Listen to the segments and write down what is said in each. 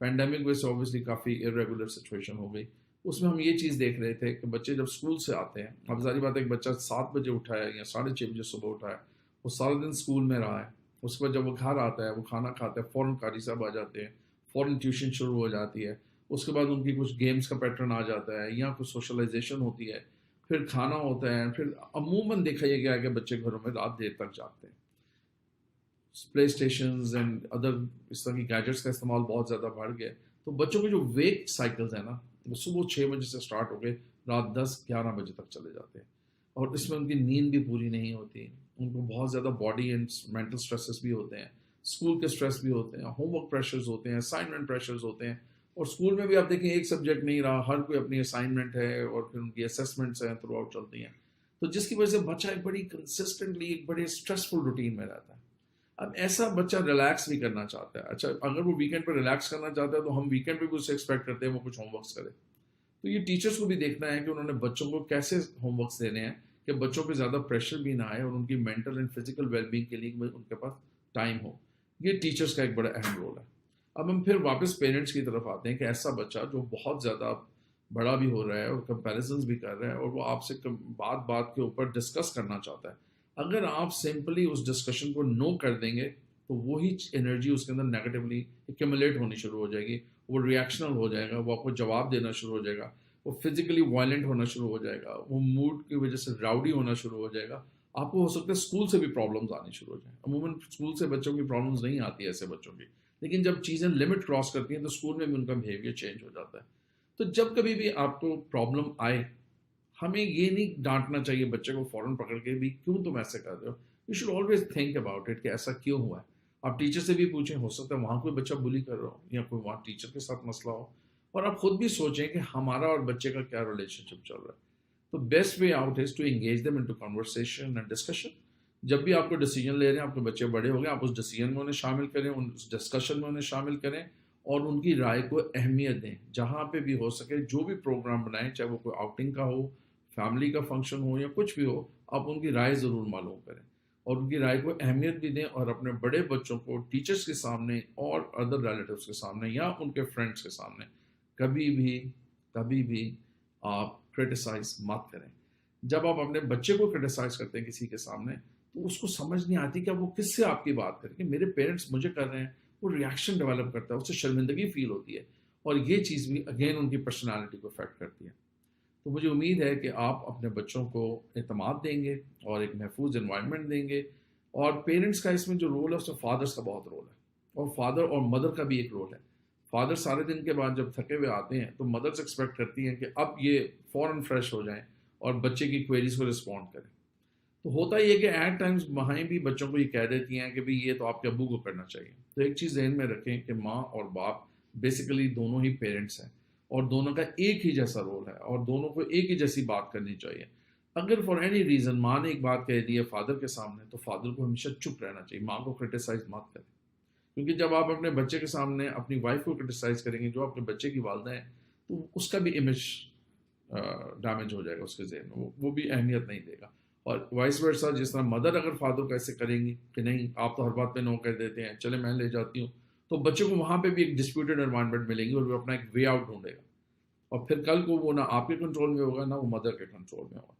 Pandemic وجہ سے obviously کافی irregular situation ہو گئی. اس میں ہم یہ چیز دیکھ رہے تھے کہ بچے جب اسکول سے آتے ہیں, اب ظاہری بات ہے ایک بچہ 7 بجے اٹھا ہے یا 6:30 بجے صبح اٹھا ہے, وہ سارا دن اسکول میں رہا ہے, اس کے بعد جب وہ گھر آتا ہے, وہ کھانا کھاتا ہے, فوراً قاری صاحب آ جاتے ہیں, فوراً ٹیوشن شروع ہو جاتی ہے, اس کے بعد ان کی کچھ گیمز کا پیٹرن آ جاتا ہے یا کچھ سوشلائزیشن ہوتی ہے, پھر کھانا ہوتا ہے, پھر عموماً دیکھا یہ گیا کہ بچے گھروں میں رات دیر تک جاگتے ہیں. پلے اسٹیشنز اینڈ ادر اس طرح کی گیجٹس کا استعمال بہت زیادہ بڑھ گیا. تو بچوں کے جو ویک سائیکلز ہیں نا, وہ صبح 6 بجے سے اسٹارٹ ہو کے رات 10-11 بجے تک چلے جاتے ہیں, اور اس میں ان کی نیند بھی پوری نہیں ہوتی, ان کو بہت زیادہ باڈی اینڈ مینٹل اسٹریسز بھی ہوتے ہیں, اسکول کے اسٹریس بھی ہوتے ہیں, ہوم ورک پریشرز ہوتے ہیں, اسائنمنٹ پریشرز ہوتے ہیں, اور اسکول میں بھی آپ دیکھیں ایک سبجیکٹ نہیں رہا, ہر کوئی اپنی اسائنمنٹ ہے اور پھر ان کی اسیسمنٹس ہیں تھرو آؤٹ چلتی ہیں, تو جس کی وجہ سے بچہ ایک بڑی کنسسٹنٹلی ایک بڑے اسٹریسفل روٹین میں رہتا ہے. اب ایسا بچہ ریلیکس بھی کرنا چاہتا ہے. اچھا اگر وہ ویکینڈ پہ ریلیکس کرنا چاہتا ہے تو ہم ویکینڈ پہ بھی اس سے ایکسپیکٹ کرتے ہیں وہ کچھ ہوم ورکس کرے. تو یہ ٹیچرس کو بھی دیکھنا ہے کہ انہوں نے بچوں کو کیسے ہوم ورکس دینے ہیں کہ بچوں پہ زیادہ پریشر بھی نہ آئے اور ان کی mental and physical well being کے لیے ان کے پاس ٹائم ہو. یہ ٹیچرس کا ایک بڑا اہم رول ہے. اب ہم پھر واپس پیرنٹس کی طرف آتے ہیں کہ ایسا بچہ جو بہت زیادہ بڑا بھی ہو رہا ہے اور کمپیریزنز بھی کر رہا ہے اور وہ آپ سے بات کے اوپر ڈسکس کرنا چاہتا ہے, اگر آپ سمپلی اس ڈسکشن کو نو کر دیں گے تو وہی انرجی اس کے اندر نیگیٹولی ایکومولیٹ ہونی شروع ہو جائے گی, وہ ریئیکشنل ہو جائے گا, وہ آپ کو جواب دینا شروع ہو جائے گا, وہ فزیکلی وائلنٹ ہونا شروع ہو جائے گا, وہ موڈ کی وجہ سے راؤڈی ہونا شروع ہو جائے گا. آپ کو ہو سکتا ہے اسکول سے بھی پرابلمز آنی شروع ہو جائیں. عموماً اسکول سے بچوں کی پرابلمز نہیں آتی ایسے بچوں کی, لیکن جب چیزیں لمٹ کراس کرتی ہیں تو اسکول میں بھی ان کا بیہیویئر چینج ہو جاتا ہے. تو جب کبھی بھی آپ کو پرابلم آئے, ہمیں یہ نہیں ڈانٹنا چاہیے بچے کو فوراً پکڑ کے بھی کیوں تم ایسے کر رہے ہو. You should always think about it کہ ایسا کیوں ہوا ہے. آپ ٹیچر سے بھی پوچھیں, ہو سکتا ہے وہاں کوئی بچہ بلی کر رہا ہو یا کوئی وہاں ٹیچر کے ساتھ مسئلہ ہو, اور آپ خود بھی سوچیں کہ ہمارا اور بچے کا کیا ریلیشن شپ چل رہا ہے. تو best way out is to engage them into conversation and discussion. جب بھی آپ کو ڈیسیجن لے رہے ہیں, آپ کے بچے بڑے ہو گئے, آپ اس ڈیسیجن میں انہیں شامل کریں, اس ڈسکشن میں انہیں شامل کریں اور ان کی رائے کو اہمیت دیں. جہاں پہ بھی ہو سکے جو بھی پروگرام بنائیں, چاہے وہ کوئی آؤٹنگ کا ہو, فیملی کا فنکشن ہو یا کچھ بھی ہو, آپ ان کی رائے ضرور معلوم کریں اور ان کی رائے کو اہمیت بھی دیں, اور اپنے بڑے بچوں کو ٹیچرس کے سامنے اور ادر ریلیٹیوز کے سامنے یا ان کے فرینڈس کے سامنے کبھی بھی آپ کرٹیسائز مت کریں. جب آپ اپنے بچے کو کرٹیسائز کرتے ہیں کسی کے سامنے تو اس کو سمجھ نہیں آتی کہ وہ کس سے آپ کی بات کریں, کہ میرے پیرنٹس مجھے کر رہے ہیں, وہ ریئیکشن ڈیولپ کرتا ہے, اس سے شرمندگی فیل ہوتی ہے, اور یہ چیز بھی اگین ان کی پرسنالٹی کو افیکٹ کرتی ہے. تو مجھے امید ہے کہ آپ اپنے بچوں کو اعتماد دیں گے اور ایک محفوظ انوائرمنٹ دیں گے. اور پیرنٹس کا اس میں جو رول ہے اس میں فادرس کا بہت رول ہے, اور فادر اور مدر کا بھی ایک رول ہے. فادر سارے دن کے بعد جب تھکے ہوئے آتے ہیں تو مدرس ایکسپیکٹ کرتی ہیں کہ اب یہ فوراً فریش ہو جائیں اور بچے کی کوئریز کو رسپونڈ کریں. تو ہوتا یہ کہ ایٹ ٹائمز مائیں بھی بچوں کو یہ کہہ دیتی ہیں کہ یہ تو آپ کے ابو کو کرنا چاہیے. تو ایک چیز ذہن میں رکھیں کہ ماں اور باپ بیسیکلی دونوں ہی پیرنٹس ہیں, اور دونوں کا ایک ہی جیسا رول ہے, اور دونوں کو ایک ہی جیسی بات کرنی چاہیے. اگر فار اینی ریزن ماں نے ایک بات کہہ دی ہے فادر کے سامنے, تو فادر کو ہمیشہ چپ رہنا چاہیے, ماں کو کرٹیسائز مت کریں. کیونکہ جب آپ اپنے بچے کے سامنے اپنی وائف کو کرٹیسائز کریں گے جو آپ کے بچے کی والدہ ہیں, تو اس کا بھی امیج ڈیمیج ہو جائے گا اس کے ذہن میں, وہ بھی اہمیت نہیں دے گا. اور وائس ورسا, جس طرح مدر اگر فادر کو ایسے کریں گی کہ نہیں آپ تو ہر بات پہ نو کر دیتے ہیں, چلے میں لے جاتی ہوں, تو بچے کو وہاں پہ بھی ایک ڈسپیوٹیڈ انوائرمنٹ ملے گی اور وہ اپنا ایک وے آؤٹ ڈھونڈے گا, اور پھر کل کو وہ نہ آپ کے کنٹرول میں ہوگا نہ وہ مدر کے کنٹرول میں ہوگا.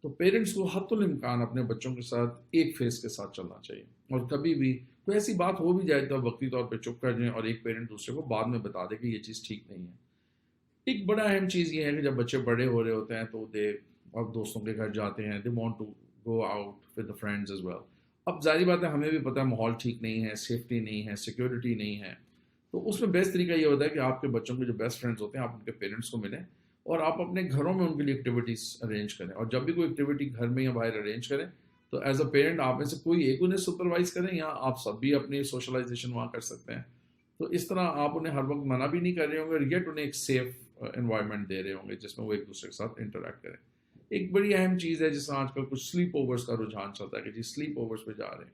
تو پیرنٹس کو حتی الامکان اپنے بچوں کے ساتھ ایک فیس کے ساتھ چلنا چاہیے, اور کبھی بھی کوئی ایسی بات ہو بھی جائے تو وقتی طور پہ چپ کر جائیں اور ایک پیرنٹ دوسرے کو بعد میں بتا دے کہ یہ چیز ٹھیک نہیں ہے. ایک بڑا اہم چیز یہ ہے کہ جب بچے بڑے ہو رہے ہوتے ہیں تو اب دوستوں کے گھر جاتے ہیں, they want to go out with the friends as well. اب ظاہری بات ہے ہمیں بھی پتہ ہے ماحول ٹھیک نہیں ہے, سیفٹی نہیں ہے, سیکورٹی نہیں ہے. تو اس میں بیسٹ طریقہ یہ ہوتا ہے کہ آپ کے بچوں کے جو بیسٹ فرینڈز ہوتے ہیں آپ ان کے پیرنٹس کو ملیں اور آپ اپنے گھروں میں ان کے لیے ایکٹیویٹیز ارینج کریں. اور جب بھی کوئی ایکٹیویٹی گھر میں یا باہر ارینج کریں تو ایز اے پیرنٹ آپ میں سے کوئی ایک انہیں سپروائز کریں, یا آپ سب بھی اپنی سوشلائزیشن وہاں کر سکتے ہیں. تو اس طرح آپ انہیں ہر وقت منع بھی نہیں کر رہے ہوں گے, یٹ انہیں ایک سیف انوائرمنٹ دے رہے ہوں گے جس میں وہ ایک دوسرے کے ساتھ انٹریکٹ کریں. ایک بڑی اہم چیز ہے جس طرح آج کل کچھ سلیپ اوورس کا رجحان چلتا ہے کہ جی سلیپ اوورس پہ جا رہے ہیں.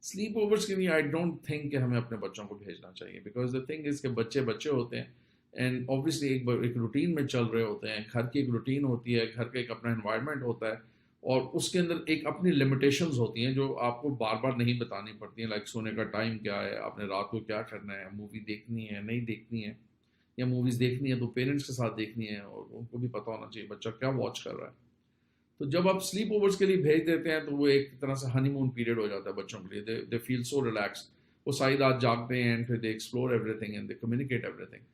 سلیپ اوورس کے لیے آئی ڈونٹ تھنک کہ ہمیں اپنے بچوں کو بھیجنا چاہیے, بیکاز دا تھنگ از کہ بچے ہوتے ہیں اینڈ اوبویسلی ایک روٹین میں چل رہے ہوتے ہیں, گھر کی ایک روٹین ہوتی ہے, گھر کا ایک اپنا انوائرمنٹ ہوتا ہے, اور اس کے اندر ایک اپنی لمیٹیشنز ہوتی ہیں جو آپ کو بار بار نہیں بتانی پڑتی ہیں، لائک سونے کا ٹائم کیا ہے، آپ نے رات کو کیا کرنا ہے، مووی دیکھنی ہے نہیں دیکھنی ہے، یا موویز دیکھنی ہے تو پیرنٹس کے ساتھ دیکھنی ہے، اور ان کو بھی پتہ ہونا چاہیے بچہ کیا واچ کر رہا ہے. تو جب آپ سلیپ اوورس کے لیے بھیج دیتے ہیں تو وہ ایک طرح سے ہنی مون پیریڈ ہو جاتا ہے بچوں کے لیے. They feel so relaxed. وہ ساری رات جاگتے ہیں اینڈ پھر they explore everything and they communicate everything.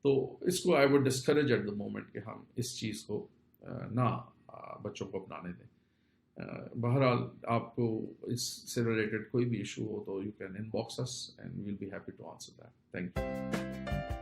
تو اس کو I would discourage at the moment کہ ہم اس چیز کو نہ بچوں کو اپنانے دیں. بہرحال آپ کو اس سے ریلیٹڈ کوئی بھی ایشو ہو تو you can inbox us and will be happy to answer that. Thank you.